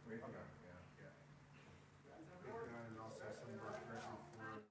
Way to go. Yeah. And also some verse correction for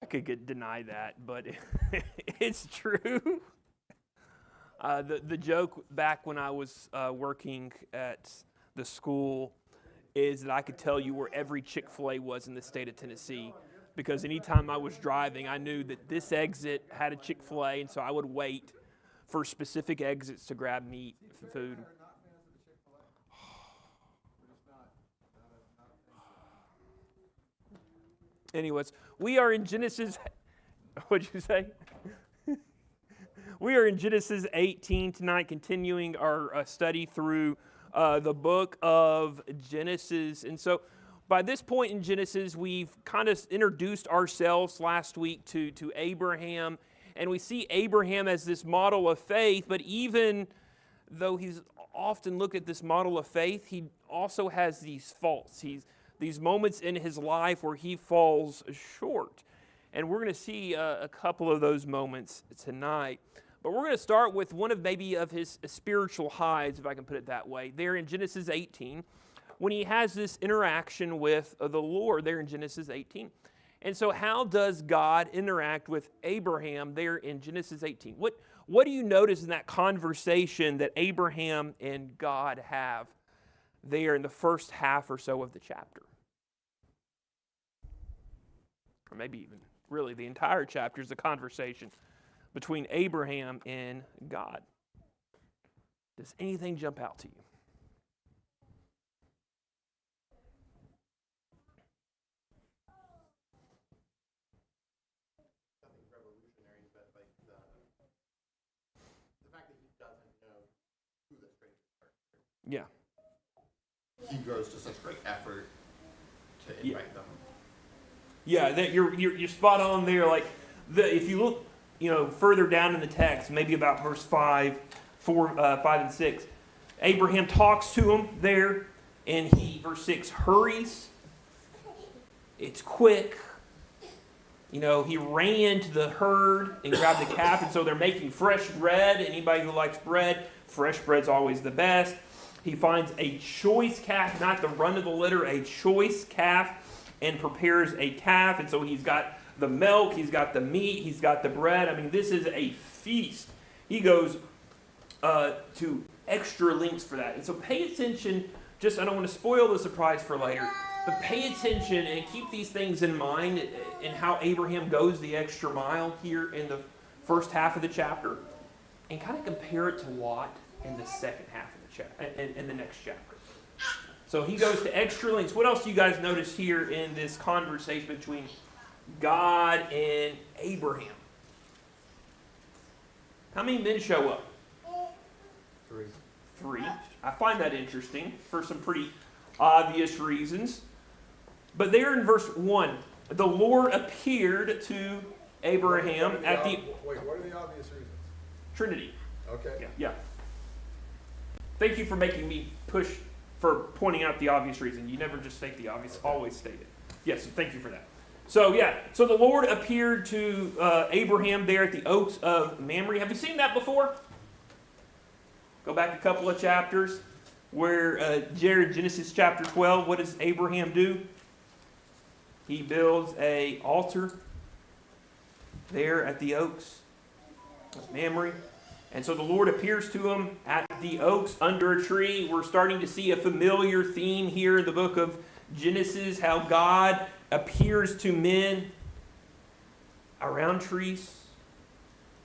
I could deny that, but it's true. The joke back when I was working at the school is that I could tell you where every Chick-fil-A was in the state of Tennessee because anytime I was driving, I knew that this exit had a Chick-fil-A, and so I would wait for specific exits to grab meat, food. Anyways, we are in Genesis. What'd you say? We are in Genesis 18 tonight, continuing our study through the book of Genesis. And so, by this point in Genesis, we've kind of introduced ourselves last week to Abraham, and we see Abraham as this model of faith, but even though he's often looked at this model of faith, he also has these faults. These moments in his life where he falls short. And we're going to see a couple of those moments tonight. But we're going to start with one of maybe of his spiritual highs, if I can put it that way. There in Genesis 18, when he has this interaction with the Lord there in Genesis 18. And so how does God interact with Abraham there in Genesis 18? What do you notice in that conversation that Abraham and God have there in the first half or so of the chapter? Or maybe even really the entire chapter is a conversation between Abraham and God. Does anything jump out to you? Nothing revolutionary, but like the fact that he doesn't know who the strangers are. Yeah. He goes to such great effort to invite them. Yeah, that you're spot on there. Like if you look, further down in the text, maybe about verse 5 and 6, Abraham talks to him there, and verse 6, hurries. It's quick. He ran to the herd and grabbed the calf, and so they're making fresh bread. Anybody who likes bread, fresh bread's always the best. He finds a choice calf, not the run of the litter, a choice calf, and prepares a calf. And so he's got the milk, he's got the meat, he's got the bread. I mean, this is a feast. He goes to extra lengths for that. And so pay attention. I don't want to spoil the surprise for later, but pay attention and keep these things in mind in how Abraham goes the extra mile here in the first half of the chapter, and kind of compare it to Lot in the second half of the chapter, in the next chapter. So he goes to extra lengths. What else do you guys notice here in this conversation between God and Abraham? How many men show up? 3. I find that interesting for some pretty obvious reasons. But there in verse 1, the Lord appeared to Abraham at the... Wait, what are the obvious reasons? Trinity. Okay. Yeah. Thank you for making me push for pointing out the obvious reason. You never just state the obvious, always state it. Yes, thank you for that. So the Lord appeared to Abraham there at the oaks of Mamre. Have you seen that before? Go back a couple of chapters where Genesis chapter 12, what does Abraham do? He builds an altar there at the oaks of Mamre. And so the Lord appears to him at the oaks under a tree. We're starting to see a familiar theme here in the book of Genesis, how God appears to men around trees.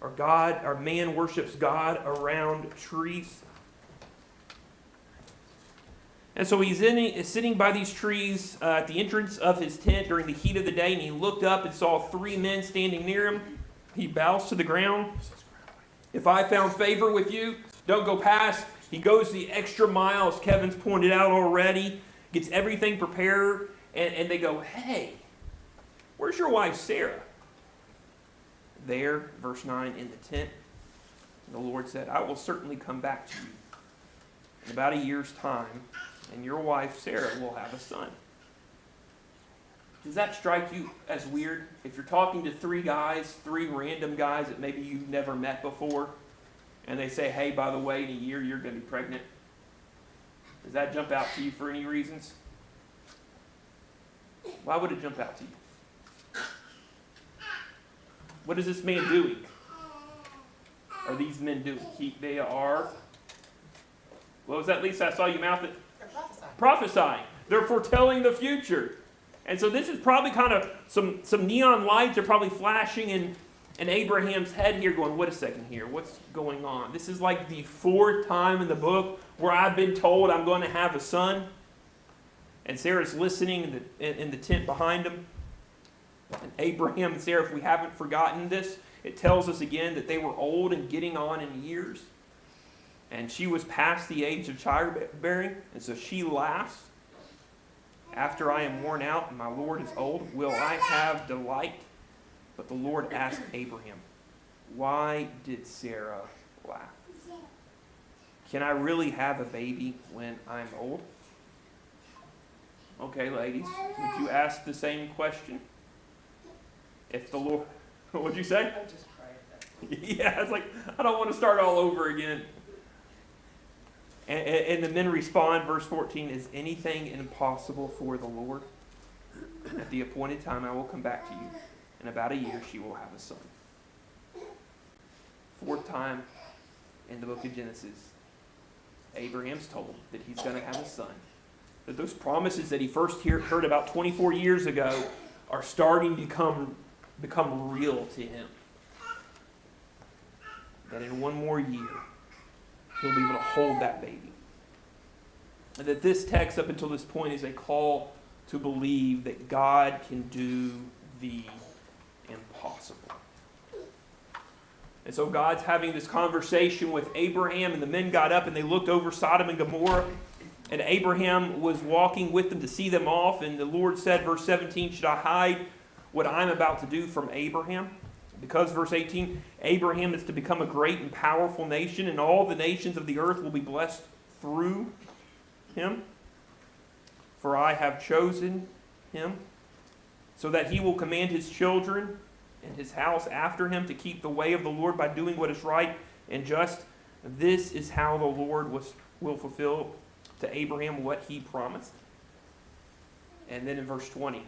Or man worships God around trees. And so he's sitting by these trees at the entrance of his tent during the heat of the day, and he looked up and saw 3 men standing near him. He bows to the ground. If I found favor with you, don't go past. He goes the extra mile, as Kevin's pointed out already, gets everything prepared, and they go, hey, where's your wife Sarah? There, verse 9, in the tent. And the Lord said, I will certainly come back to you in about a year's time, and your wife Sarah will have a son. Does that strike you as weird? If you're talking to 3 random guys that maybe you've never met before, and they say, hey, by the way, in a year you're going to be pregnant. Does that jump out to you for any reasons? Why would it jump out to you? What is this man doing? Are these men doing? They are, what was that, Lisa? I saw you mouth it. Prophesying. They're foretelling the future. And so this is probably kind of some neon lights are probably flashing in Abraham's head here going, wait a second here, what's going on? This is like the 4th time in the book where I've been told I'm going to have a son. And Sarah's listening in the tent behind him. And Abraham and Sarah, if we haven't forgotten this, it tells us again that they were old and getting on in years. And she was past the age of childbearing. And so she laughs. After I am worn out and my Lord is old, will I have delight? But the Lord asked Abraham, why did Sarah laugh? Can I really have a baby when I'm old? Okay, ladies, would you ask the same question? If the Lord, what'd you say? I just cried. Yeah, it's like, I don't want to start all over again. And the men respond, verse 14, is anything impossible for the Lord? At the appointed time I will come back to you. In about a year she will have a son. Fourth time in the book of Genesis, Abraham's told that he's going to have a son. That those promises that he first heard about 24 years ago are starting to become real to him. That in one more year, he'll be able to hold that baby. And that this text up until this point is a call to believe that God can do the impossible. And so God's having this conversation with Abraham, and the men got up and they looked over Sodom and Gomorrah, and Abraham was walking with them to see them off, and the Lord said, verse 17, should I hide what I'm about to do from Abraham? Because, verse 18, Abraham is to become a great and powerful nation, and all the nations of the earth will be blessed through him. For I have chosen him, so that he will command his children and his house after him to keep the way of the Lord by doing what is right and just. This is how the Lord will fulfill to Abraham what he promised. And then in verse 20,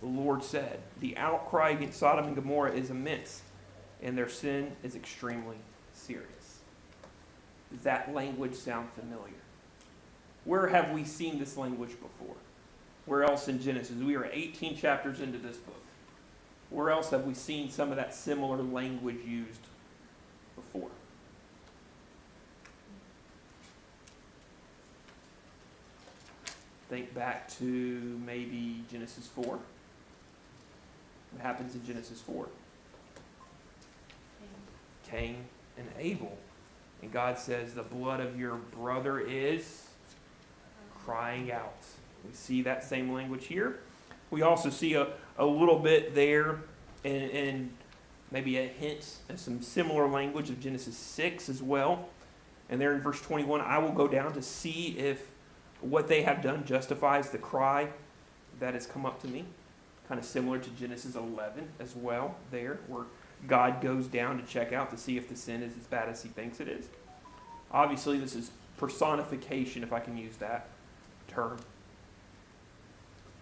the Lord said, the outcry against Sodom and Gomorrah is immense, and their sin is extremely serious. Does that language sound familiar? Where have we seen this language before? Where else in Genesis? We are 18 chapters into this book. Where else have we seen some of that similar language used before? Think back to maybe Genesis 4. What happens in Genesis 4? Cain and Abel. And God says, the blood of your brother is crying out. We see that same language here. We also see a little bit there and maybe a hint and some similar language of Genesis 6 as well. And there in verse 21, I will go down to see if what they have done justifies the cry that has come up to me. Kind of similar to Genesis 11 as well there, where God goes down to check out to see if the sin is as bad as he thinks it is. Obviously, this is personification, if I can use that term.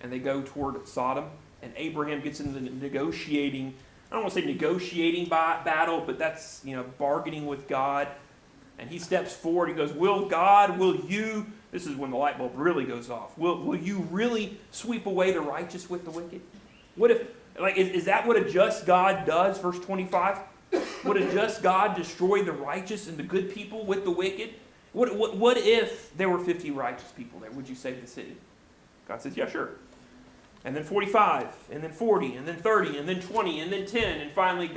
And they go toward Sodom, and Abraham gets into the negotiating, I don't want to say negotiating battle, but that's, bargaining with God. And he steps forward, he goes, will you, this is when the light bulb really goes off, will you really sweep away the righteous with the wicked? What if, is that what a just God does, verse 25? Would a just God destroy the righteous and the good people with the wicked? What if there were 50 righteous people there? Would you save the city? God says, yeah, sure. And then 45, and then 40, and then 30, and then 20, and then 10, and finally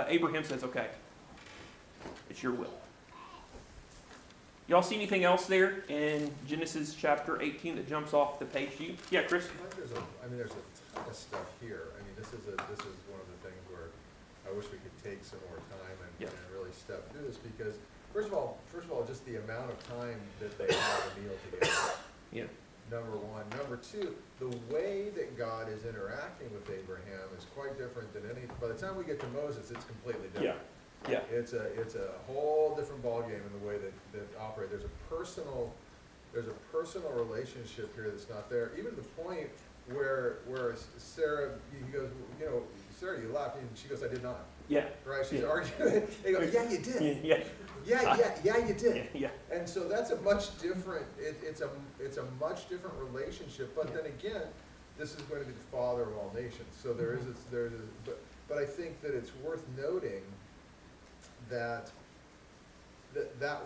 Abraham says, okay, it's your will. Y'all see anything else there in Genesis chapter 18 that jumps off the page to you? Yeah, Chris? There's a ton of stuff here. This is one of the things where I wish we could take some more time and really step through this, because first of all, just the amount of time that they have a meal together. Yeah. Number one. Number two, the way that God is interacting with Abraham is quite different than by the time we get to Moses, it's completely different. Yeah. It's a whole different ballgame in the way that operate. There's a personal relationship here that's not there. Even to the point where Sarah, he goes, Sarah, you laughed, and she goes, I did not. Yeah. Right? She's arguing. They go, yeah, you did. Yeah. Yeah, you did. Yeah. And so that's a much different. It's a much different relationship. But then again, this is going to be the father of all nations. So but I think that it's worth noting that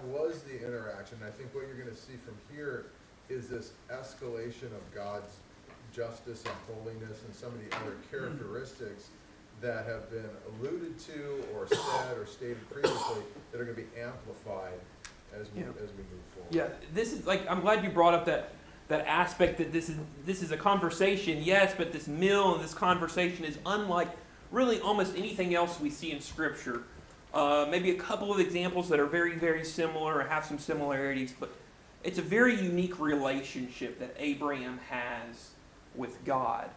was the interaction. I think what you're going to see from here is this escalation of God's justice and holiness and some of the other characteristics that have been alluded to or said or stated previously that are going to be amplified as we move forward. Yeah, this is I'm glad you brought up that aspect that this is a conversation, yes, but this meal and this conversation is unlike really almost anything else we see in Scripture. Maybe a couple of examples that are very, very similar or have some similarities, but it's a very unique relationship that Abraham has with God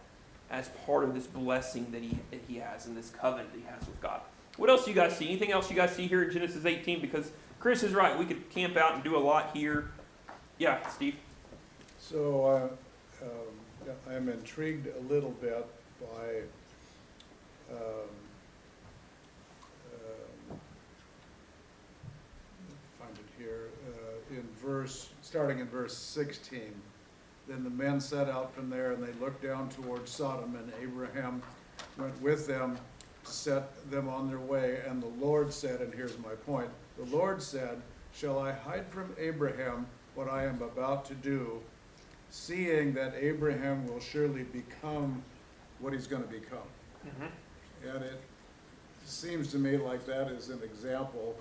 as part of this blessing that he has and this covenant that he has with God. What else do you guys see? Anything else you guys see here in Genesis 18? Because Chris is right. We could camp out and do a lot here. Yeah, Steve? So I am intrigued a little bit by find it here, starting in verse 16. Then the men set out from there, and they looked down towards Sodom, and Abraham went with them to set them on their way. And the Lord said, and here's my point, the Lord said, shall I hide from Abraham what I am about to do, seeing that Abraham will surely become what he's going to become? Mm-hmm. And it seems to me like that is an example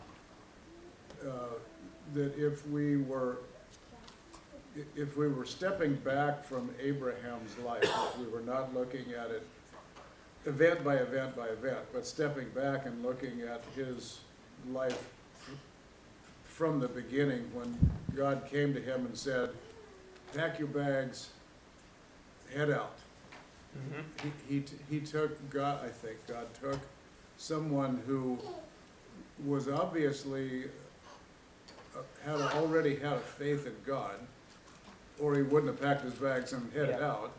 that if we were stepping back from Abraham's life, if we were not looking at it event by event by event, but stepping back and looking at his life from the beginning, when God came to him and said, pack your bags, head out. Mm-hmm. He took God, I think God took someone who was obviously already had a faith in God, or he wouldn't have packed his bags and headed Yeah. out.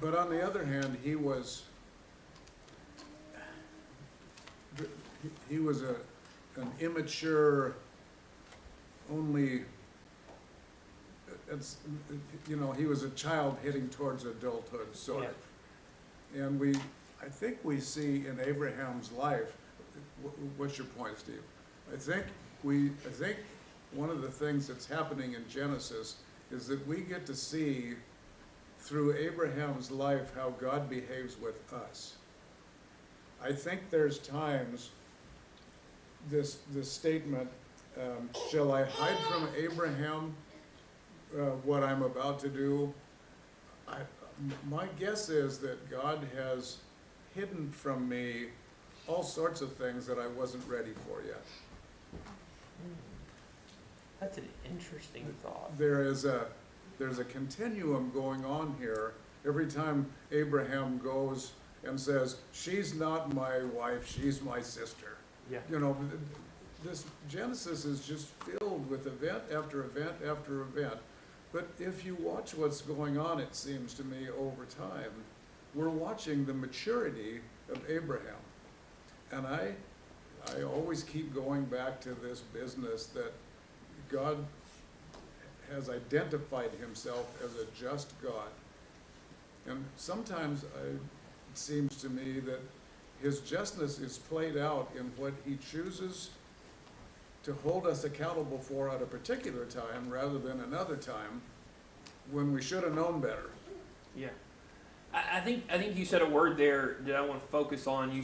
But on the other hand, he was an immature, only, he was a child heading towards adulthood, sort of. And I think we see in Abraham's life, what's your point, Steve? I think one of the things that's happening in Genesis is that we get to see through Abraham's life how God behaves with us. I think there's times, this statement, shall I hide from Abraham what I'm about to do? My guess is that God has hidden from me all sorts of things that I wasn't ready for yet. That's an interesting thought. There's a continuum going on here. Every time Abraham goes and says, she's not my wife, she's my sister. Yeah. This Genesis is just filled with event after event after event. But if you watch what's going on, it seems to me, over time, we're watching the maturity of Abraham. And I always keep going back to this business that God has identified himself as a just God. And sometimes it seems to me that his justness is played out in what he chooses to hold us accountable for at a particular time rather than another time when we should have known better. Yeah. I think you said a word there that I want to focus on. You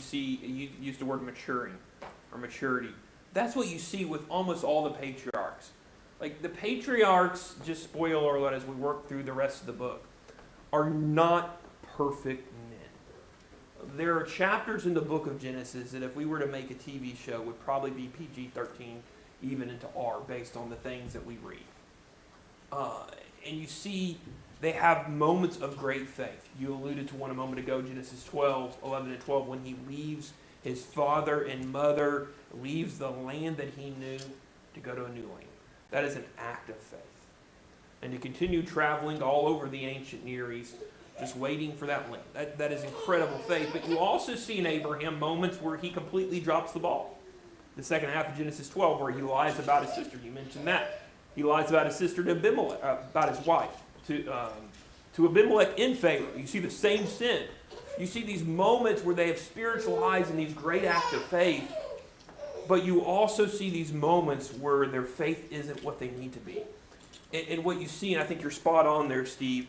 used the word maturing or maturity. That's what you see with almost all the patriarchs. Like the patriarchs, just spoiler alert as we work through the rest of the book, are not perfect men. There are chapters in the book of Genesis that if we were to make a TV show would probably be PG-13, even into R, based on the things that we read. And you see they have moments of great faith. You alluded to one a moment ago, Genesis 12, 11 and 12, when he leaves his father and mother, leaves the land that he knew to go to a new land. That is an act of faith. And to continue traveling all over the ancient Near East, just waiting for that land. That is incredible faith. But you also see in Abraham moments where he completely drops the ball. The second half of Genesis 12, where he lies about his sister. You mentioned that. He lies about his sister to Abimelech, about his wife, to Abimelech in favor. You see the same sin. You see these moments where they have spiritual highs and these great acts of faith. But you also see these moments where their faith isn't what they need to be. And what you see, and I think you're spot on there, Steve,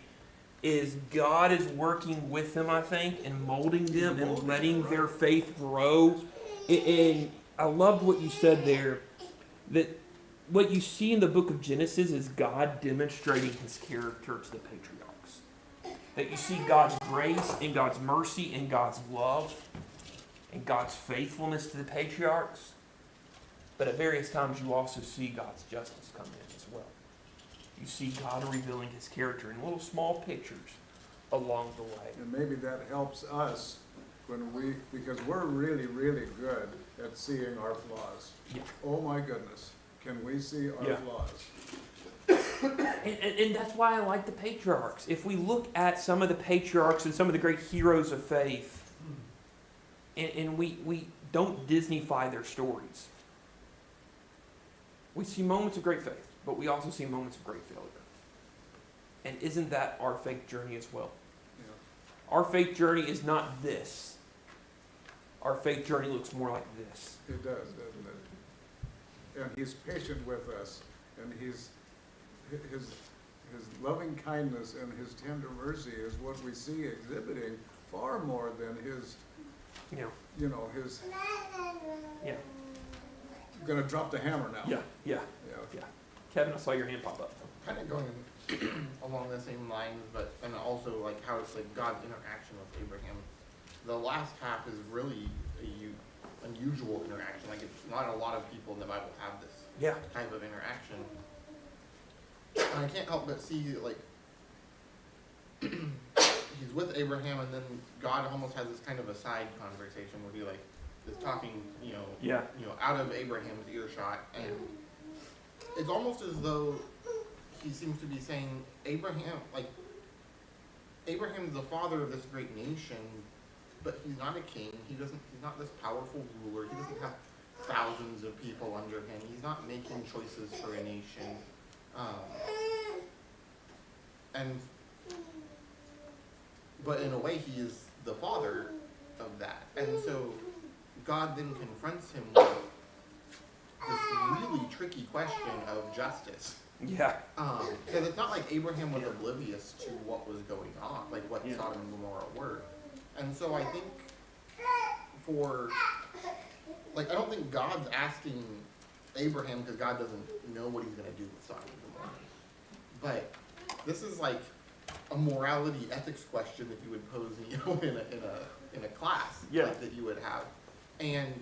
is God is working with them, I think, and molding them and letting their faith grow. And I loved what you said there, that what you see in the book of Genesis is God demonstrating his character to the patriarchs. That you see God's grace and God's mercy and God's love and God's faithfulness to the patriarchs. But at various times you also see God's justice come in as well. You see God revealing his character in little small pictures along the way. And maybe that helps us because we're really, really good at seeing our flaws. Yeah. Oh my goodness, can we see our Yeah. flaws? And that's why I like the patriarchs. If we look at some of the patriarchs and some of the great heroes of faith, and we don't Disneyfy their stories, we see moments of great faith, but we also see moments of great failure. And isn't that our faith journey as well? Yeah. Our faith journey is not this. Our faith journey looks more like this. It does, doesn't it? And he's patient with us, and his loving kindness and his tender mercy is what we see exhibiting far more than his, Yeah. His, Yeah. gonna drop the hammer now. Yeah. Yeah. Yeah. Yeah. Kevin, I saw your hand pop up. Kind of going along the same lines, but, and also like how it's like God's interaction with Abraham. The last half is really a unusual interaction. Like it's not a lot of people in the Bible have this Yeah. type of interaction. And I can't help but see like he's with Abraham, and then God almost has this kind of a side conversation where he like is talking, Yeah. out of Abraham's earshot, and it's almost as though he seems to be saying Abraham is the father of this great nation, but he's not a king. He's not this powerful ruler. He doesn't have thousands of people under him. He's not making choices for a nation. But in a way, he is the father of that. And so God then confronts him with this really tricky question of justice. Yeah. Because it's not like Abraham was oblivious to what was going on, like what Yeah. Sodom and Gomorrah were. And so I think I don't think God's asking Abraham because God doesn't know what he's going to do with Sodom and Gomorrah. But this is like a morality ethics question that you would pose, in a class like that you would have. And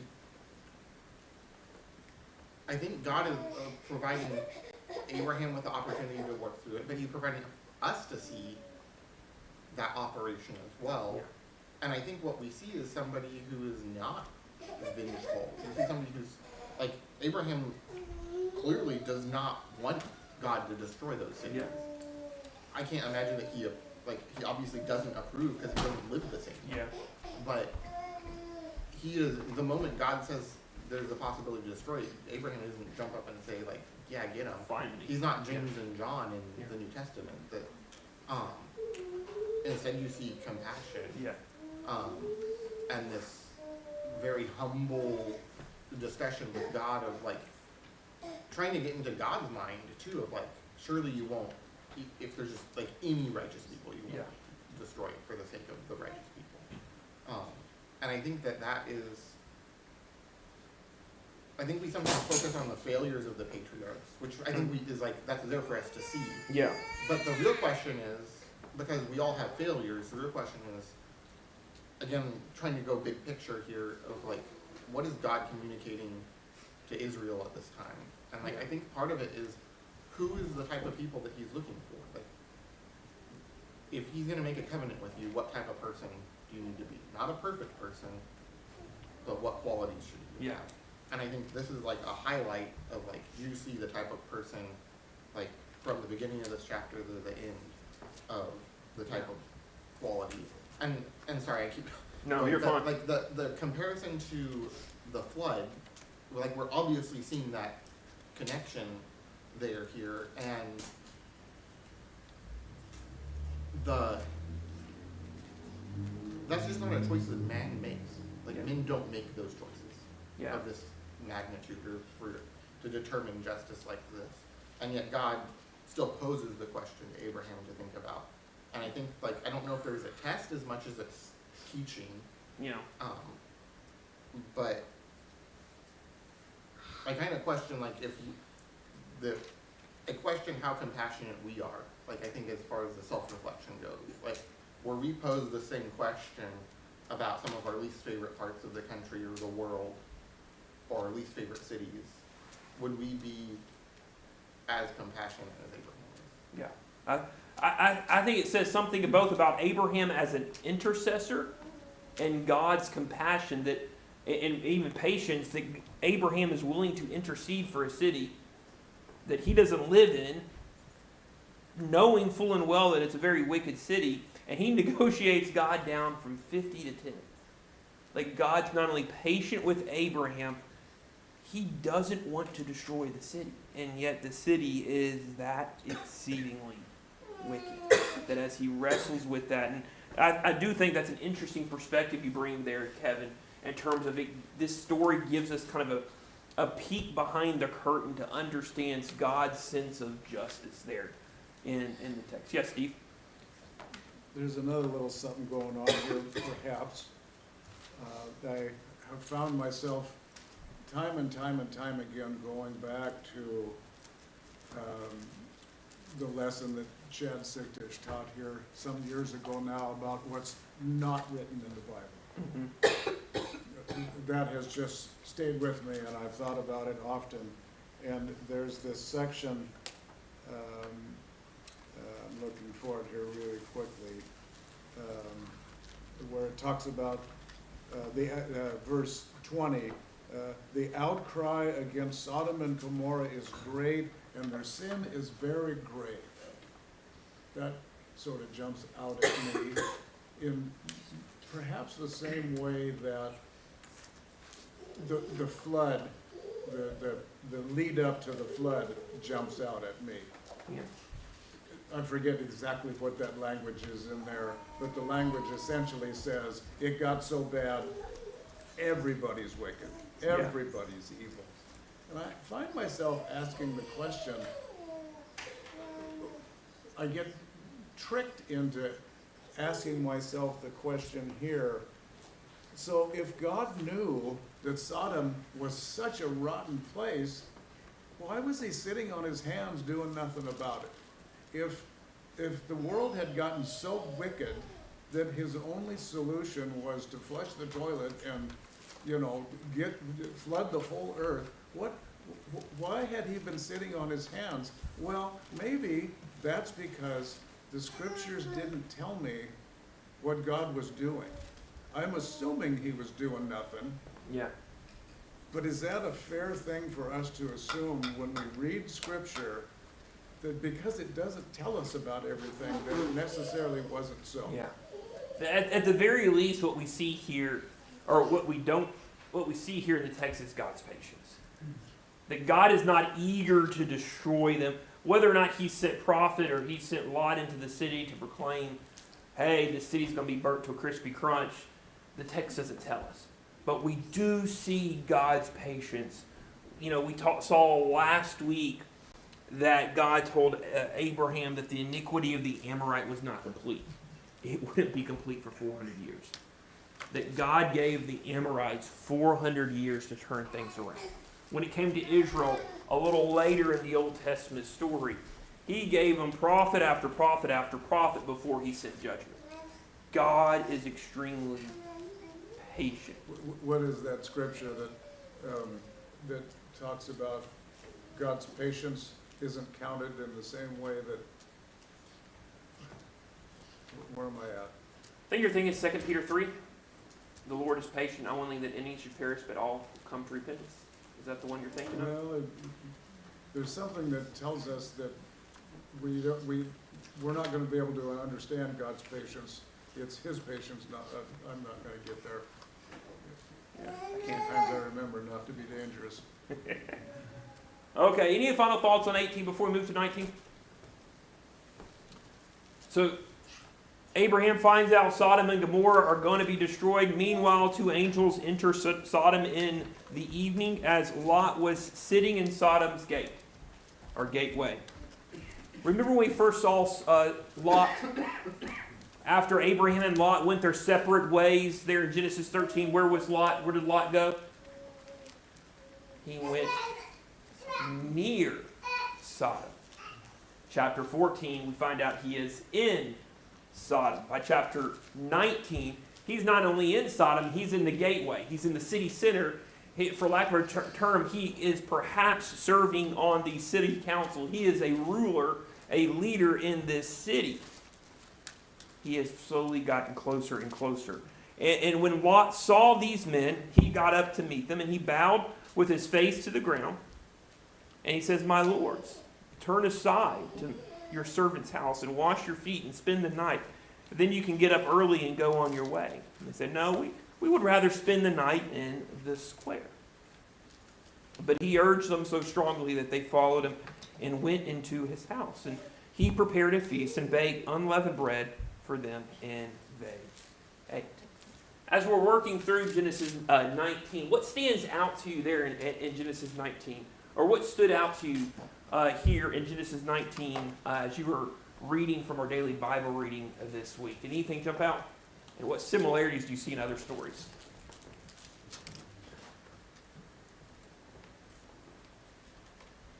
I think God is providing Abraham with the opportunity to work through it, but he's providing us to see that operation as well. Yeah. And I think what we see is somebody who is not vengeful. We see somebody who's, like, Abraham clearly does not want God to destroy those cities. Yeah. I can't imagine that he obviously doesn't approve because he doesn't live the same. Yeah. But he is, the moment God says there's a possibility to destroy it, Abraham doesn't jump up and say, like, yeah, get him. Find me. He's not James and John in Yeah. the New Testament. Instead you see compassion. Yeah. And this very humble discussion with God of like trying to get into God's mind too, of like, surely you won't, if there's just like any righteous people, you won't destroy it for the sake of the righteous people. And I think that is, I think we sometimes focus on the failures of the patriarchs, which I think that's there for us to see. Yeah. But the real question is, because we all have failures, the real question is, again, trying to go big picture here of like, what is God communicating to Israel at this time? And like, I think part of it is, who is the type of people that he's looking for? Like, if he's going to make a covenant with you, what type of person do you need to be? Not a perfect person, but what qualities should you have? And I think this is like a highlight of like, you see the type of person, like from the beginning of this chapter to the end of the type of qualities. And sorry, I keep. No, you're fine. Like the comparison to the flood, like we're obviously seeing that connection there here, and that's just not a choice that man makes. Like men don't make those choices of this magnitude or to determine justice like this, and yet God still poses the question to Abraham to think about. And I think like I don't know if there's a test as much as it's teaching. But I kind of question like I question how compassionate we are. Like I think as far as the self-reflection goes, like were we posed the same question about some of our least favorite parts of the country or the world, or our least favorite cities, would we be as compassionate as Abraham is? Yeah. I think it says something both about Abraham as an intercessor and God's compassion that, and even patience, that Abraham is willing to intercede for a city that he doesn't live in, knowing full and well that it's a very wicked city, and he negotiates God down from 50 to 10. Like, God's not only patient with Abraham, he doesn't want to destroy the city. And yet the city is that exceedingly wicked. That as he wrestles with that, and I do think that's an interesting perspective you bring there, Kevin, in terms of it, this story gives us kind of a peek behind the curtain to understand God's sense of justice there in the text. Yes, Steve? There's another little something going on here, perhaps. I have found myself time and time again going back to the lesson that Chad Siktish taught here some years ago now about what's not written in the Bible. That has just stayed with me, and I've thought about it often. And there's this section, I'm looking for it here really quickly, where it talks about verse 20, the outcry against Sodom and Gomorrah is great, and their sin is very grave. That sort of jumps out at me in perhaps the same way that the flood, the lead up to the flood jumps out at me. Yeah. I forget exactly what that language is in there, but the language essentially says, it got so bad, everybody's wicked, everybody's evil. And I find myself asking the question, I get tricked into asking myself the question here, so if God knew that Sodom was such a rotten place, why was he sitting on his hands doing nothing about it? If the world had gotten so wicked that his only solution was to flush the toilet and, flood the whole earth, why had he been sitting on his hands? Well, maybe that's because the scriptures didn't tell me what God was doing. I'm assuming he was doing nothing. Yeah. But is that a fair thing for us to assume when we read scripture, that because it doesn't tell us about everything, that it necessarily wasn't so? Yeah. At the very least, what we see here, or what we see here in the text is God's patience. That God is not eager to destroy them. Whether or not he sent prophet or he sent Lot into the city to proclaim, hey, the city's going to be burnt to a crispy crunch, the text doesn't tell us. But we do see God's patience. We saw last week that God told Abraham that the iniquity of the Amorite was not complete. It wouldn't be complete for 400 years. That God gave the Amorites 400 years to turn things around. When it came to Israel, a little later in the Old Testament story, he gave them prophet after prophet after prophet before he sent judgment. God is extremely patient. What is that scripture that talks about God's patience isn't counted in the same way that, where am I at? I think you're thinking 2 Peter 3. The Lord is patient, not willing that any should perish, but all come to repentance. Is that the one you're thinking of? Well, there's something that tells us that we're not going to be able to understand God's patience. It's his patience, I'm not going to get there. Sometimes I remember not to be dangerous. Okay, any final thoughts on 18 before we move to 19? So, Abraham finds out Sodom and Gomorrah are going to be destroyed. Meanwhile, two angels enter Sodom in the evening as Lot was sitting in Sodom's gate, or gateway. Remember when we first saw Lot, after Abraham and Lot went their separate ways there in Genesis 13, where was Lot? Where did Lot go? He went near Sodom. Chapter 14, we find out he is in Sodom. By chapter 19, he's not only in Sodom, he's in the gateway. He's in the city center. For lack of a term, he is perhaps serving on the city council. He is a ruler, a leader in this city. He has slowly gotten closer and closer. And when Lot saw these men, he got up to meet them, and he bowed with his face to the ground. And he says, "My lords, turn aside to your servant's house and wash your feet and spend the night. Then you can get up early and go on your way. And they said, no, we would rather spend the night in the square. But he urged them so strongly that they followed him and went into his house. And he prepared a feast and baked unleavened bread for them, and they ate. As we're working through Genesis 19, what stands out to you there in Genesis 19? Or what stood out to you here in Genesis 19 as you were reading from our daily Bible reading this week? Did anything jump out? And what similarities do you see in other stories?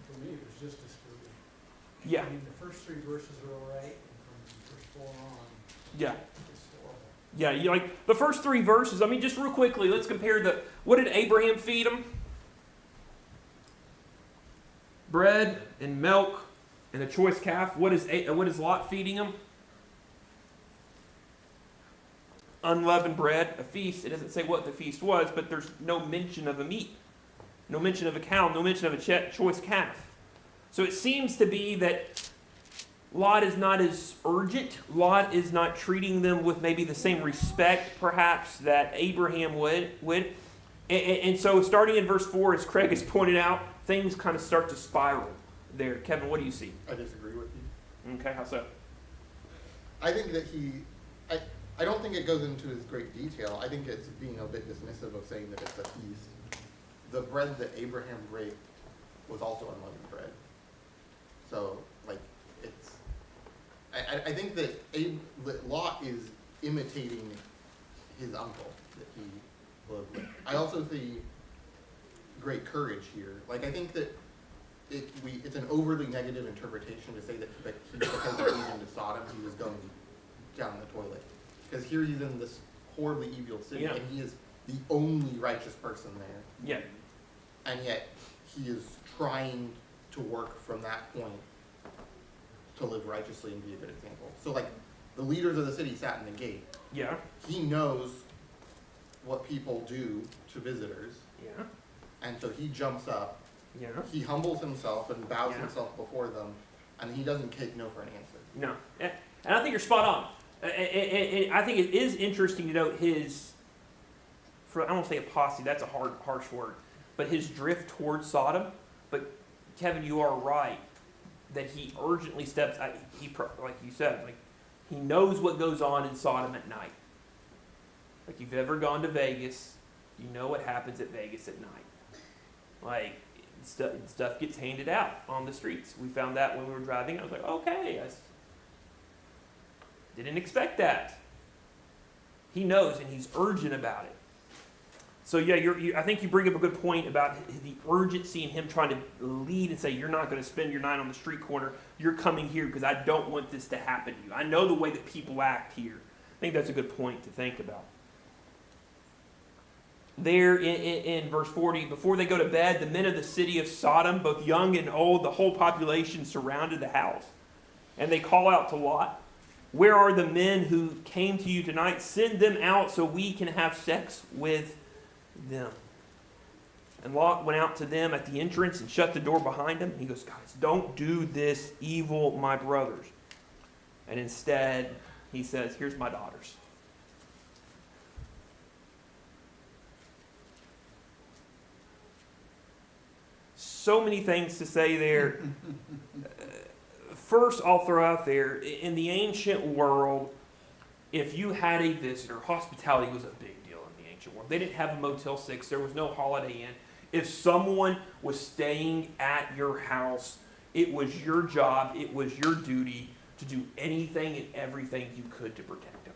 For me, it was just disturbing. Yeah, I mean, the first 3 verses are all right, and from verse 4 on, yeah. it's horrible. Yeah, you like the first 3 verses. I mean, just real quickly, let's compare what did Abraham feed them? Bread and milk and a choice calf. What is Lot feeding them? Unleavened bread, a feast. It doesn't say what the feast was, but there's no mention of a meat, no mention of a cow, no mention of a choice calf. So it seems to be that Lot is not as urgent. Lot is not treating them with maybe the same respect, perhaps, that Abraham would. And so starting in verse 4, as Craig has pointed out, things kind of start to spiral there. Kevin, what do you see? I disagree with you. Okay, how so? I think that I don't think it goes into his great detail. I think it's being a bit dismissive of saying that it's a feast. The bread that Abraham baked was also unleavened bread. So, like, it's... I think that Lot is imitating his uncle that he lived with. I also see great courage here. Like, I think that it's an overly negative interpretation to say that because he moved into Sodom, he was going down the toilet. Because here he's in this horribly evil city, Yeah. and he is the only righteous person there. Yeah. And yet, he is trying to work from that point to live righteously and be a good example. So, like, the leaders of the city sat in the gate. Yeah. He knows what people do to visitors, Yeah. and so he jumps up, Yeah. he humbles himself and bows Yeah. himself before them, and he doesn't take no for an answer. No. And I think you're spot on. And I think it is interesting to note I don't want to say apostasy, that's a harsh word, but his drift towards Sodom. But Kevin, you are right that he urgently steps, like you said, like he knows what goes on in Sodom at night. Like you've ever gone to Vegas, you know what happens at Vegas at night. Like stuff gets handed out on the streets. We found that when we were driving. I was like, okay, I didn't expect that. He knows, and he's urgent about it. So yeah, I think you bring up a good point about the urgency in him trying to lead and say, you're not going to spend your night on the street corner. You're coming here because I don't want this to happen to you. I know the way that people act here. I think that's a good point to think about. There in verse 40, before they go to bed, the men of the city of Sodom, both young and old, the whole population surrounded the house. And they call out to Lot, "Where are the men who came to you tonight? Send them out so we can have sex with them." And Lot went out to them at the entrance and shut the door behind him. He goes, "Guys, don't do this evil, my brothers." And instead, he says, "Here's my daughters." So many things to say there. First, I'll throw out there, in the ancient world, if you had a visitor, hospitality was a big deal in the ancient world. They didn't have a Motel 6. There was no Holiday Inn. If someone was staying at your house, it was your job, it was your duty to do anything and everything you could to protect them.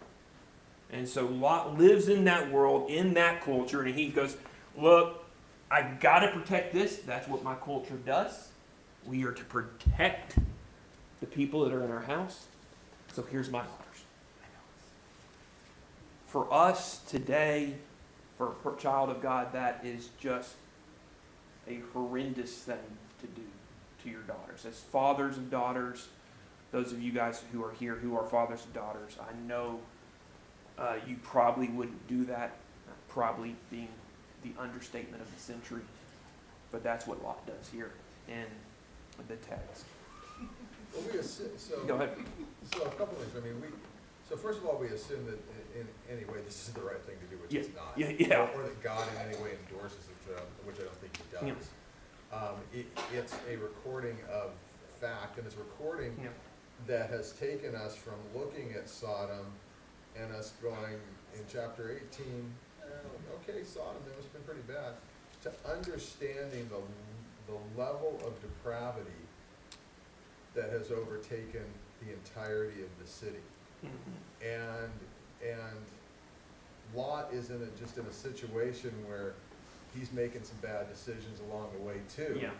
And so Lot lives in that world, in that culture, and he goes, "Look, I got to protect this. That's what my culture does. We are to protect the people that are in our house. So here's my daughters." For us today, for a child of God, that is just a horrendous thing to do to your daughters. As fathers of daughters, those of you guys who are here who are fathers of daughters, I know you probably wouldn't do that, probably being the understatement of the century. But that's what Lot does here in the text. Well, we assume, so. Go ahead. So a couple things, I mean, so first of all, we assume that in any way this is the right thing to do, which Yeah, it's not. yeah. Or that God in any way endorses it, which I don't think he Yeah. does. It's a recording of fact, and it's a recording Yeah. that has taken us from looking at Sodom and us going in chapter 18, okay, Sodom, that must have been pretty bad, to understanding the level of depravity that has overtaken the entirety of the city. Mhm. And Lot is just in a situation where he's making some bad decisions along the way too. Yeah.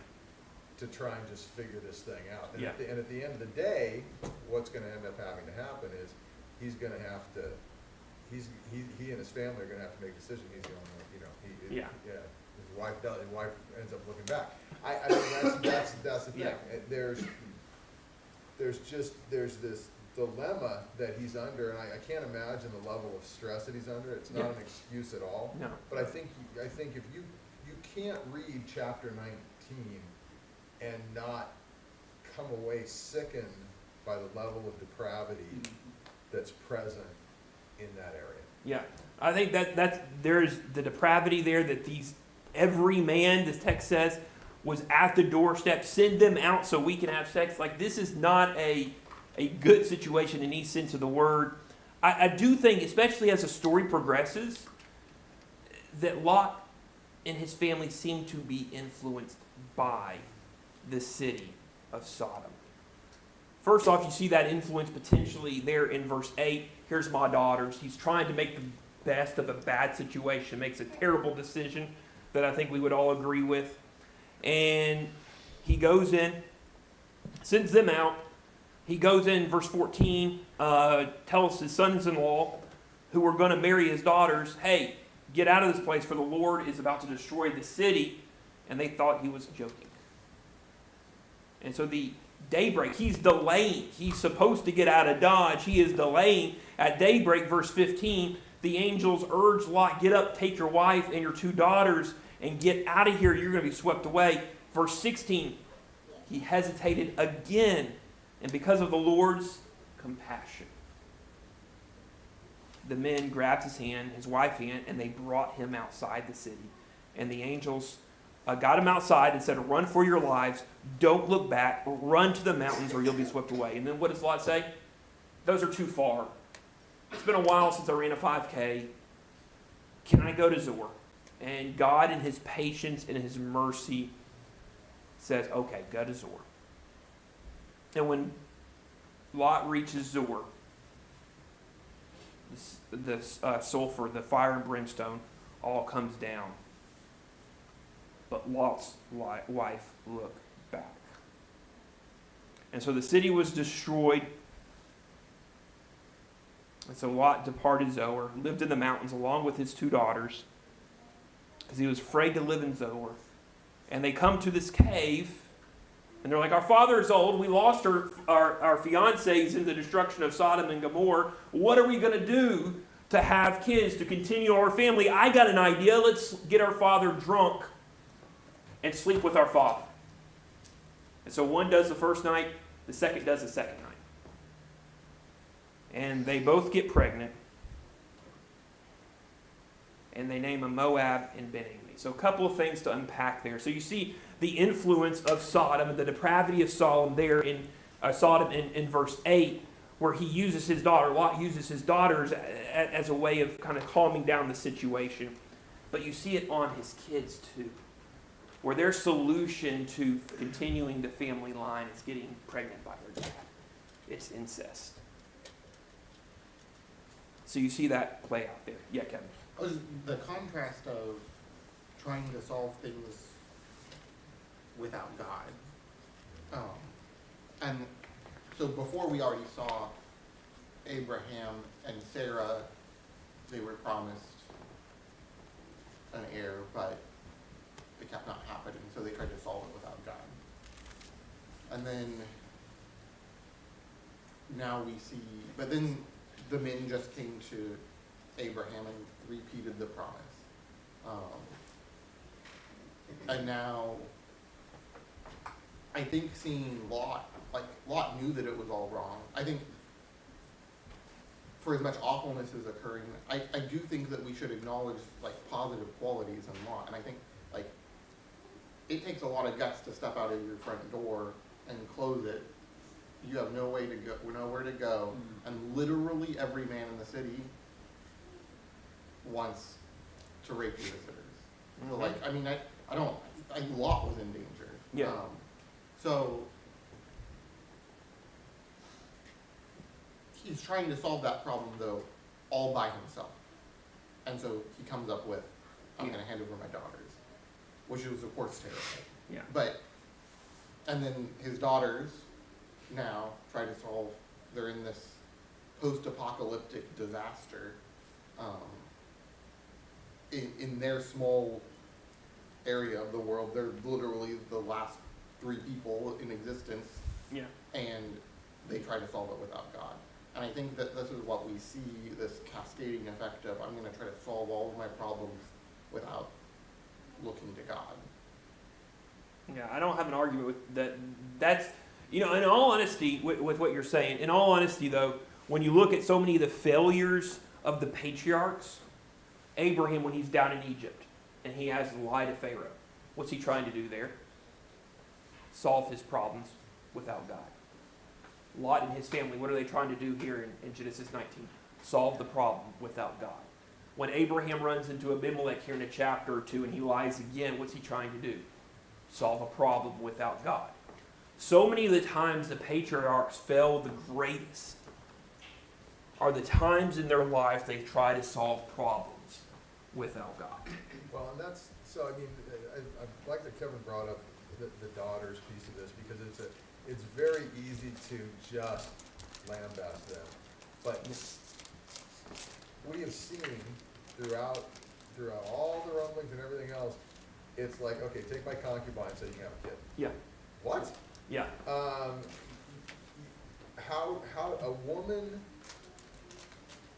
To try and just figure this thing out. And Yeah. at the end of the day, what's gonna end up having to happen is, he's gonna have to, he and his family are gonna have to make decisions. He's the only one, Yeah. His wife ends up looking back. I mean, that's the thing. Yeah. There's this dilemma that he's under, and I can't imagine the level of stress that he's under. It's not Yeah. an excuse at all. No. But I think if you can't read chapter 19 and not come away sickened by the level of depravity that's present in that area. Yeah, I think there's the depravity there that every man, this text says, was at the doorstep. Send them out so we can have sex. Like, this is not a good situation in any sense of the word. I do think, especially as the story progresses, that Lot and his family seem to be influenced by the city of Sodom. First off, you see that influence potentially there in verse 8. Here's my daughters. He's trying to make the best of a bad situation, makes a terrible decision that I think we would all agree with. And he goes in, sends them out. He goes in, verse 14, tells his sons-in-law who were going to marry his daughters, hey, get out of this place, for the Lord is about to destroy the city. And they thought he was joking. And so the daybreak, he's delaying. He's supposed to get out of Dodge. He is delaying. At daybreak, verse 15, the angels urge Lot, get up, take your wife and your 2 daughters, and get out of here. You're going to be swept away. Verse 16, he hesitated again, and because of the Lord's compassion, the men grabbed his hand, his wife's hand, and they brought him outside the city. And the angels got him outside and said, run for your lives. Don't look back. Run to the mountains or you'll be swept away. And then what does Lot say? Those are too far. It's been a while since I ran a 5K. Can I go to Zoar? And God, in his patience and his mercy, says, okay, go to Zoar. And when Lot reaches Zoar, the sulfur, the fire and brimstone, all comes down. But Lot's wife looked back. And so the city was destroyed. And so Lot departed Zoar, lived in the mountains along with his 2 daughters, because he was afraid to live in Zoar. And they come to this cave, and they're like, our father is old. We lost our fiancés in the destruction of Sodom and Gomorrah. What are we going to do to have kids, to continue our family? I got an idea. Let's get our father drunk and sleep with our father. And so one does the first night, the second does the second night. And they both get pregnant. And they name them Moab and Ben-Ami. So a couple of things to unpack there. So you see the influence of Sodom and the depravity of Sodom there in Sodom in verse 8, where he uses his daughter, Lot uses his daughters as a way of kind of calming down the situation. But you see it on his kids too, where their solution to continuing the family line is getting pregnant by their dad. It's incest. So you see that play out there. Yeah, Kevin. The contrast of trying to solve things without God. And so before we already saw Abraham and Sarah, they were promised an heir, but it kept not happening, so they tried to solve it without God. And then now we see, but then the men just came to Abraham and repeated the promise. And now, I think seeing Lot like, Lot knew that it was all wrong. I think for as much awfulness is occurring, I do think that we should acknowledge, like, positive qualities in Lot. And I think, like, it takes a lot of guts to step out of your front door and close it. You have no way to go, nowhere to go, and literally every man in the city wants to rape your visitors. So, like, I mean, Lot was in danger. Yeah. So he's trying to solve that problem though, all by himself. And so he comes up with, I'm Yeah. gonna hand over my daughters, which was of course terrible. Yeah. But, and then his daughters now try to solve, they're in this post-apocalyptic disaster, in their small area of the world. They're literally the last 3 people in existence, Yeah. and they try to solve it without God. And I think that this is what we see, this cascading effect of, I'm gonna try to solve all of my problems without looking to God. Yeah, I don't have an argument with that. That's, in all honesty, with what you're saying, in all honesty, though, when you look at so many of the failures of the patriarchs, Abraham, when he's down in Egypt and he has to lie to Pharaoh, what's he trying to do there? Solve his problems without God. Lot and his family, what are they trying to do here in Genesis 19? Solve the problem without God. When Abraham runs into Abimelech here in a chapter or 2 and he lies again, what's he trying to do? Solve a problem without God. So many of the times the patriarchs fail the greatest are the times in their life they try to solve problems without God. Well, and that's, so I mean, I like that Kevin brought up the daughters piece of this, because it's very easy to just lambast them. But we have seen throughout all the rumblings and everything else, it's like, okay, take my concubine so you can have a kid. Yeah, What? yeah, How a woman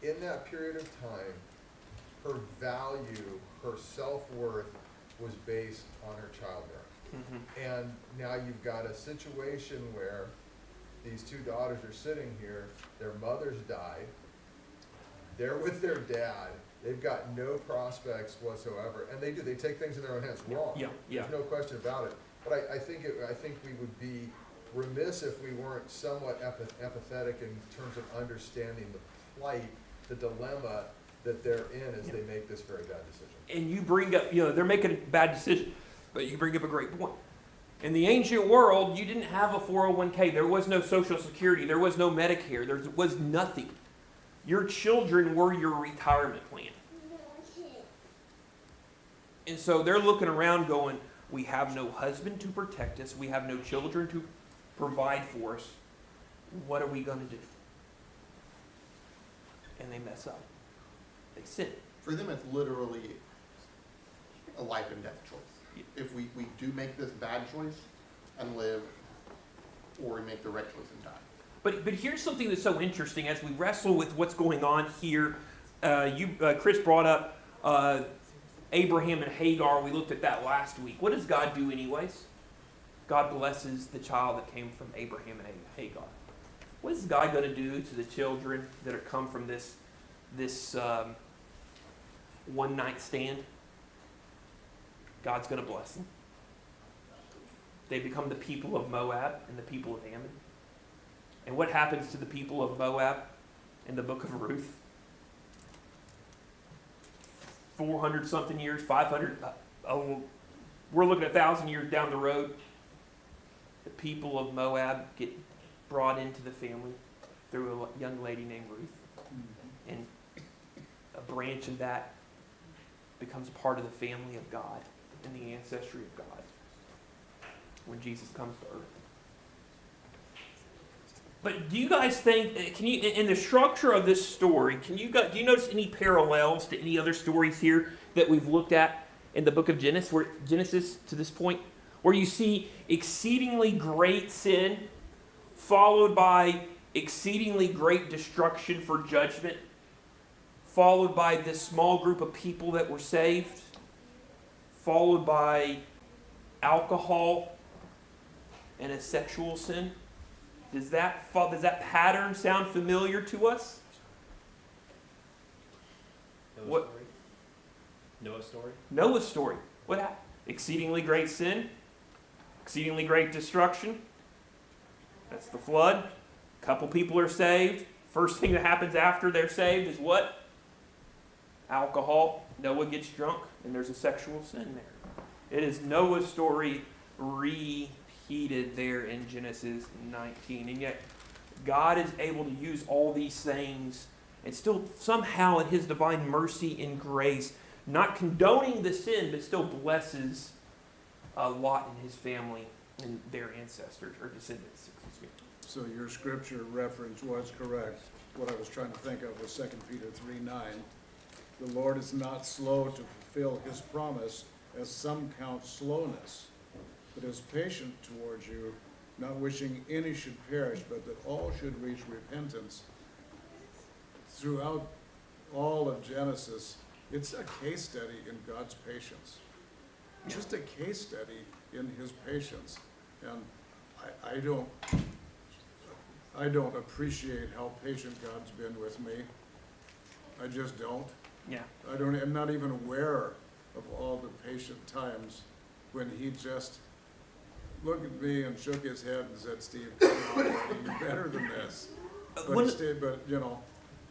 in that period of time, her value, her self-worth was based on her childbearing. And now you've got a situation where these 2 daughters are sitting here, their mothers died, they're with their dad, they've got no prospects whatsoever, and they take things in their own hands, wrong. yeah, yeah. There's no question about it. But I think we would be remiss if we weren't somewhat empathetic in terms of understanding the plight, the dilemma that they're in as they make this very bad decision. And you bring up, they're making a bad decision, but you bring up a great point. In the ancient world, you didn't have a 401k. There was no Social Security. There was no Medicare. There was nothing. Your children were your retirement plan. And so they're looking around going, we have no husband to protect us. We have no children to provide for us. What are we going to do? And they mess up. They sin. For them, it's literally a life and death choice. Yeah. If we do make this bad choice and live, or we make the right choice and die. But here's something that's so interesting as we wrestle with what's going on here. Chris brought up Abraham and Hagar. We looked at that last week. What does God do anyways? God blesses the child that came from Abraham and Hagar. What is God going to do to the children that have come from this one-night stand? God's going to bless them. They become the people of Moab and the people of Ammon. And what happens to the people of Moab in the book of Ruth? 400 something years, 500, we're looking at 1,000 years down the road. The people of Moab get brought into the family through a young lady named Ruth. And a branch of that becomes part of the family of God and the ancestry of God when Jesus comes to earth. But do you guys think, can you, in the structure of this story, do you notice any parallels to any other stories here that we've looked at in the book of Genesis to this point, where you see exceedingly great sin followed by exceedingly great destruction for judgment, followed by this small group of people that were saved, followed by alcohol and a sexual sin? Does that pattern sound familiar to us? Noah's What- story? Noah's story? Noah's story. What happened? Exceedingly great sin, exceedingly great destruction. That's the flood. A couple people are saved. First thing that happens after they're saved is what? Alcohol. Noah gets drunk, and there's a sexual sin there. It is Noah's story repeated there in Genesis 19. And yet, God is able to use all these things and still somehow in His divine mercy and grace, not condoning the sin, but still blesses Lot and his family and their ancestors or descendants. Excuse me. So your scripture reference was correct. What I was trying to think of was 2 Peter 3:9. The Lord is not slow to fulfill His promise, as some count slowness, but is patient towards you, not wishing any should perish, but that all should reach repentance. Throughout all of Genesis, it's a case study in God's patience. Just a case study in His patience. And I don't appreciate how patient God's been with me. I just don't. Yeah. I'm not even aware of all the patient times when He just looked at me and shook His head and said, Steve, come on, buddy, you're better than this. One-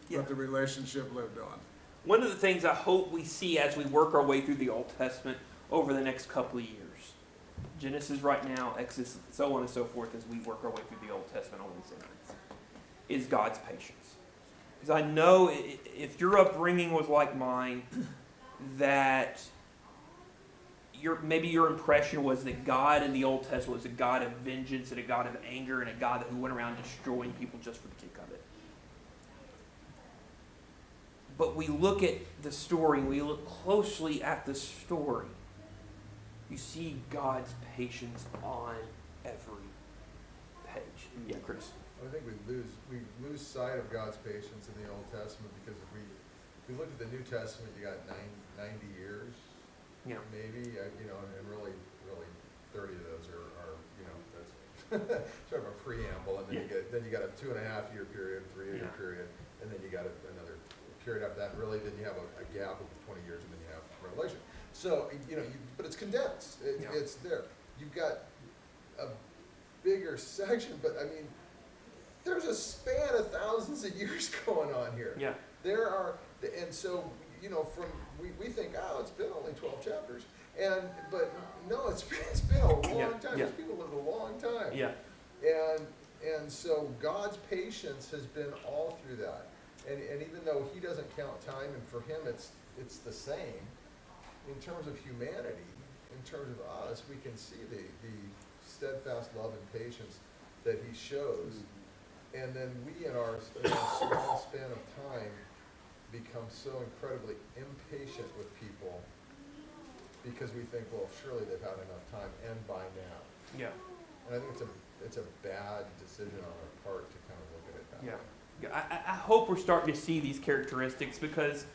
But the relationship lived on. One of the things I hope we see as we work our way through the Old Testament over the next couple of years, Genesis right now, Exodus, so on and so forth, as we work our way through the Old Testament, all these things, is God's patience. Because I know if your upbringing was like mine, that maybe your impression was that God in the Old Testament was a God of vengeance and a God of anger and a God who went around destroying people just for the kick of it. But we look at the story, and we look closely at the story, you see God's patience on every page. Yeah, Chris. I think we lose sight of God's patience in the Old Testament because if we look at the New Testament, you got 90 years, Yeah. maybe, and really 30 of those are that's sort of a preamble, and then you got a 2.5 year period, 3 year Yeah. period, and then you got another period after that. Really, then you have a gap of 20 years, and then you have Revelation. So but it's condensed. Yeah. It's there. You've got a bigger section, but I mean, there's a span of thousands of years going on here. Yeah. There are, and so, we think, it's been only 12 chapters. But no, it's been a long Yeah, time. yeah. These people lived a long time. Yeah. And so God's patience has been all through that. And even though He doesn't count time, and for Him it's the same, in terms of humanity, in terms of us, we can see the steadfast love and patience that He shows. And then we, in our small span of time, become so incredibly impatient with people because we think, well, surely they've had enough time, and by now. Yeah. And I think it's a bad decision on our part to kind of look at it that Yeah. way. Yeah, I hope we're starting to see these characteristics because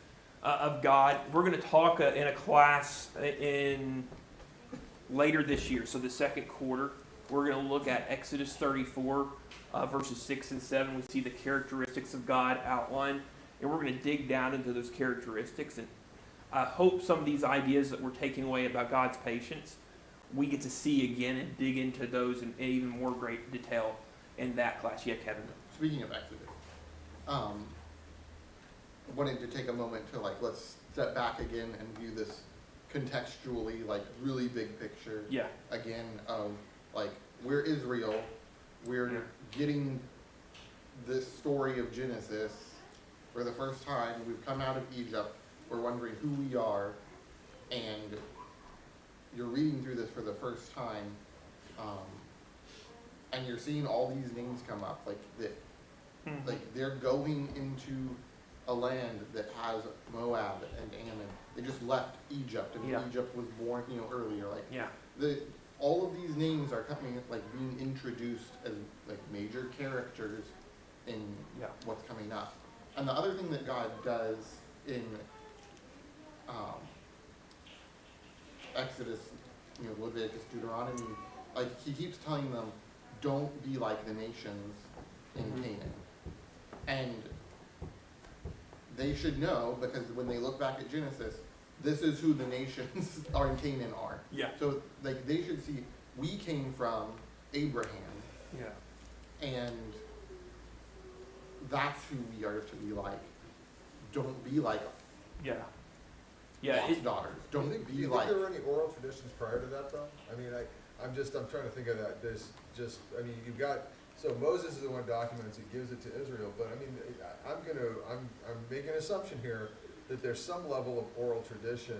of God. We're going to talk in a class in later this year, so the second quarter. We're going to look at Exodus 34, verses 6 and 7. We see the characteristics of God outlined, and we're going to dig down into those characteristics. And I hope some of these ideas that we're taking away about God's patience, we get to see again and dig into those in even more great detail in that class. Yeah, Kevin. Speaking of Exodus, I wanted to take a moment to let's step back again and view this contextually, really big picture. Yeah. Again, of we're Israel, we're Yeah. getting this story of Genesis for the first time. We've come out of Egypt. We're wondering who we are, and you're reading through this for the first time, and you're seeing all these names come up they're going into a land that has Moab and Ammon. They just left Egypt, and Yeah. Egypt was born earlier. Yeah. All of these names are coming being introduced as major characters in Yeah. what's coming up. And the other thing that God does in Exodus, Leviticus, Deuteronomy, He keeps telling them, don't be like the nations in Mhm. Canaan. And they should know, because when they look back at Genesis, this is who the nations are in Canaan are. Yeah. So like they should see, we came from Abraham, Yeah. and that's who we are to be like. Don't be like Yeah. Yeah. Lot's daughters. Do Don't you think be like. there were any oral traditions prior to that, though? I mean, I'm trying to think of that, I mean, you've got, so Moses is the one documents, he gives it to Israel, but I mean, I'm making an assumption here that there's some level of oral tradition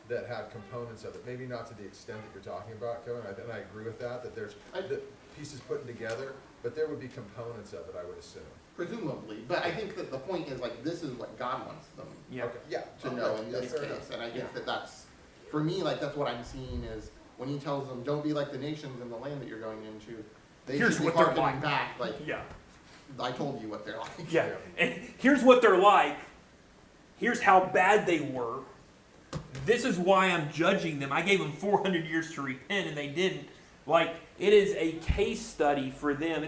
that had components of it, maybe not to the extent that you're talking about, Kevin, and I agree with that there's the pieces put together, but there would be components of it, I would assume. Presumably, but I think that the point is like this is what God wants them Yeah. Okay, yeah. to okay, know in yeah, this fair case, enough. and I think Yeah. that that's, for me, like that's what I'm seeing is when he tells them, don't be like the nations in the land that you're going into, they Here's should be what they're harkening like. back, like, Yeah. I told you what they're like. Yeah. And here's what they're like. Here's how bad they were. This is why I'm judging them. I gave them 400 years to repent and they didn't. Like, it is a case study for them.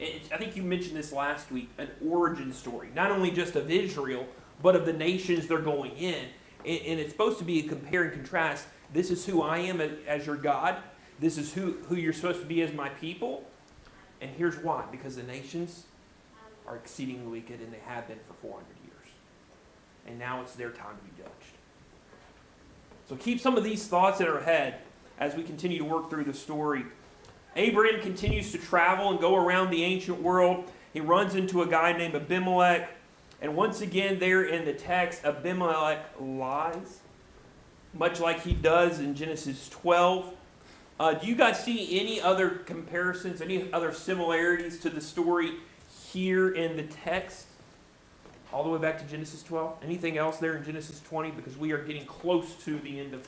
I think you mentioned this last week, an origin story. Not only just of Israel, but of the nations they're going in. And it's supposed to be a compare and contrast. This is who I am as your God. This is who you're supposed to be as my people. And here's why. Because the nations are exceedingly wicked, and they have been for 400 years. And now it's their time to be judged. So keep some of these thoughts in our head as we continue to work through the story. Abraham continues to travel and go around the ancient world. He runs into a guy named Abimelech. And once again, there in the text, Abimelech lies, much like he does in Genesis 12. Do you guys see any other comparisons, any other similarities to the story here in the text, all the way back to Genesis 12? Anything else there in Genesis 20? Because we are getting close to the end of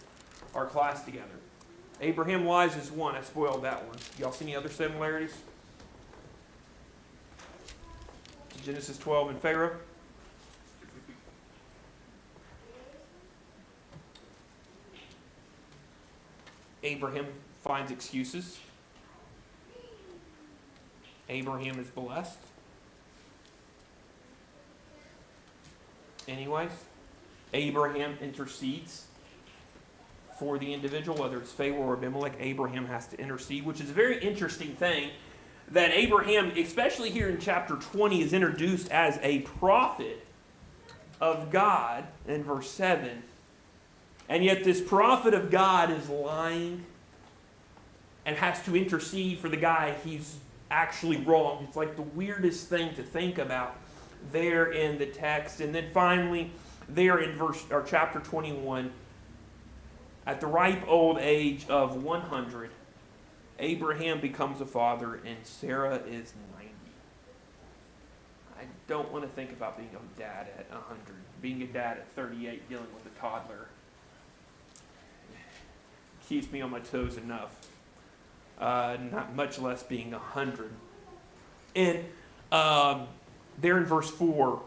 our class together. Abraham lies is one. I spoiled that one. Y'all see any other similarities to Genesis 12 and Pharaoh? Abraham finds excuses. Abraham is blessed. Anyways, Abraham intercedes for the individual, whether it's Pharaoh or Abimelech. Abraham has to intercede, which is a very interesting thing that Abraham, especially here in chapter 20, is introduced as a prophet of God in verse 7. And yet this prophet of God is lying and has to intercede for the guy he's actually wronged. It's like the weirdest thing to think about there in the text. And then finally, there in chapter 21, at the ripe old age of 100, Abraham becomes a father and Sarah is 90. I don't want to think about being a dad at 100. Being a dad at 38, dealing with a toddler, keeps me on my toes enough. Not much less being 100. And there in verse 4,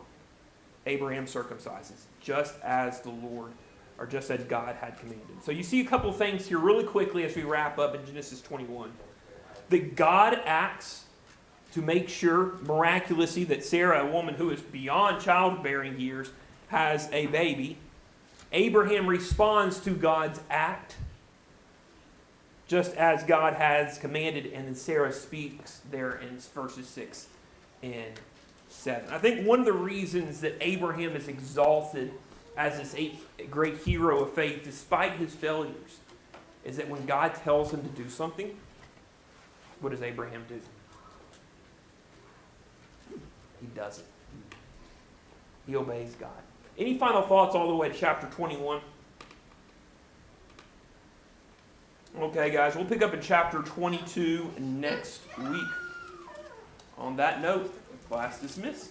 Abraham circumcises, just as the Lord, or just as God had commanded. So you see a couple things here really quickly as we wrap up in Genesis 21. That God acts to make sure, miraculously, that Sarah, a woman who is beyond childbearing years, has a baby. Abraham responds to God's act, just as God has commanded, and then Sarah speaks there in verses 6 and 7. I think one of the reasons that Abraham is exalted as this great hero of faith, despite his failures, is that when God tells him to do something, what does Abraham do? He does it. He obeys God. Any final thoughts all the way to chapter 21? Okay, guys, we'll pick up in chapter 22 next week. On that note, class dismissed.